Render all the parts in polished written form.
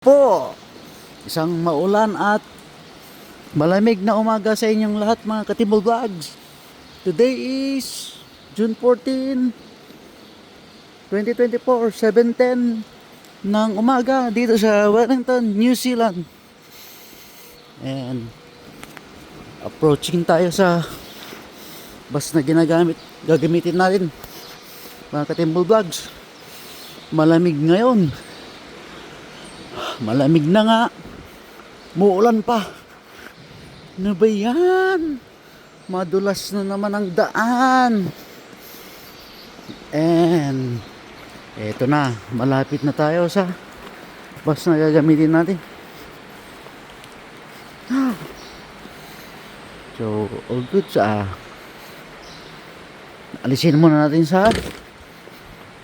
Po, isang maulan at malamig na umaga sa inyong lahat mga Katimbol Vlogs. Today is June 14, 2024, 7:10 ng umaga dito sa Wellington, New Zealand. And approaching tayo sa bus na gagamitin natin mga Katimbol Vlogs. Malamig ngayon. Malamig na nga. Muulan pa. Ano ba yan? Madulas na naman ang daan. And eto na, malapit na tayo sa bus na gagamitin natin. So, all good sa alisin muna natin sa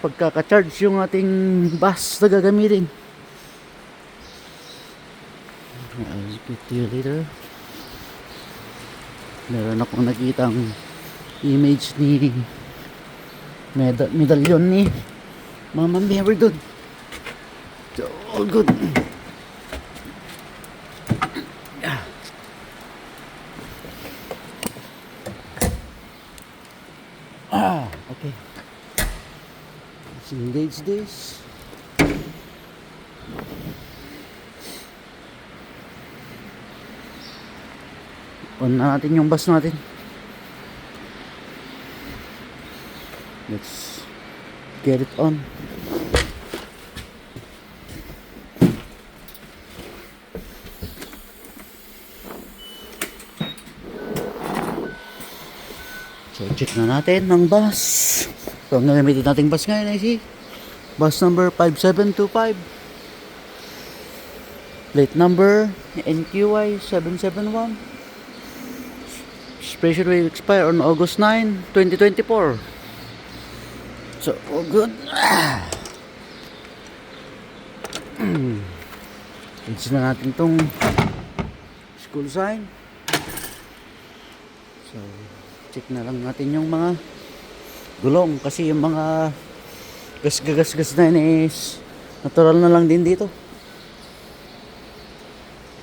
pagkaka-charge yung ating bus na gagamitin. I'll speak to you later. Meron akong nakitang image ni medalyon ni Mama Mary dun. So, all good. Okay. Let's engage this. On na natin yung bus natin. Let's get it on. So check na natin ng bus. So ang gagamitin nating bus ngayon ay si bus number 5725. Plate number NQY 771. Expiration will expire on August 9, 2024. So, all good. Change na natin tong school sign. So, check na lang natin yung mga gulong kasi yung mga gas na yun is natural na lang din dito.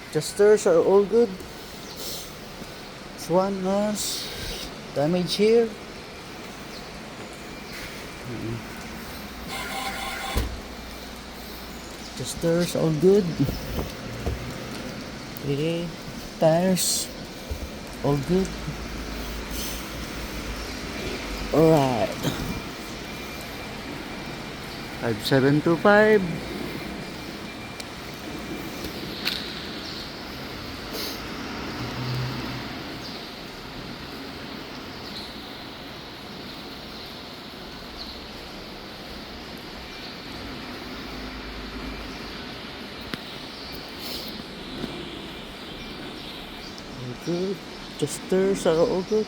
Adjusters are all good. This one has damage here. Adjusters all good. Okay, tires all good. Alright. 5725. Good. Adjusters are all good.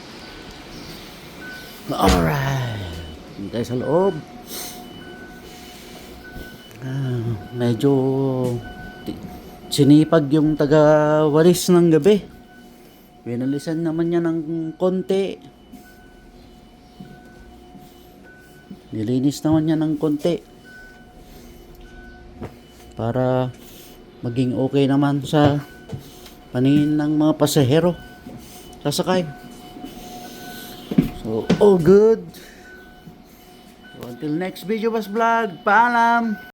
Alright. Hindi tayo sa loob. Medyo sinipag yung taga-walis ng gabi. Pinalisan naman niya ng konti. Nilinis naman niya ng konti. Para maging okay naman sa paningin ng mga pasahero sasakay. So, all good. So, until next video, Bus Vlog. Paalam!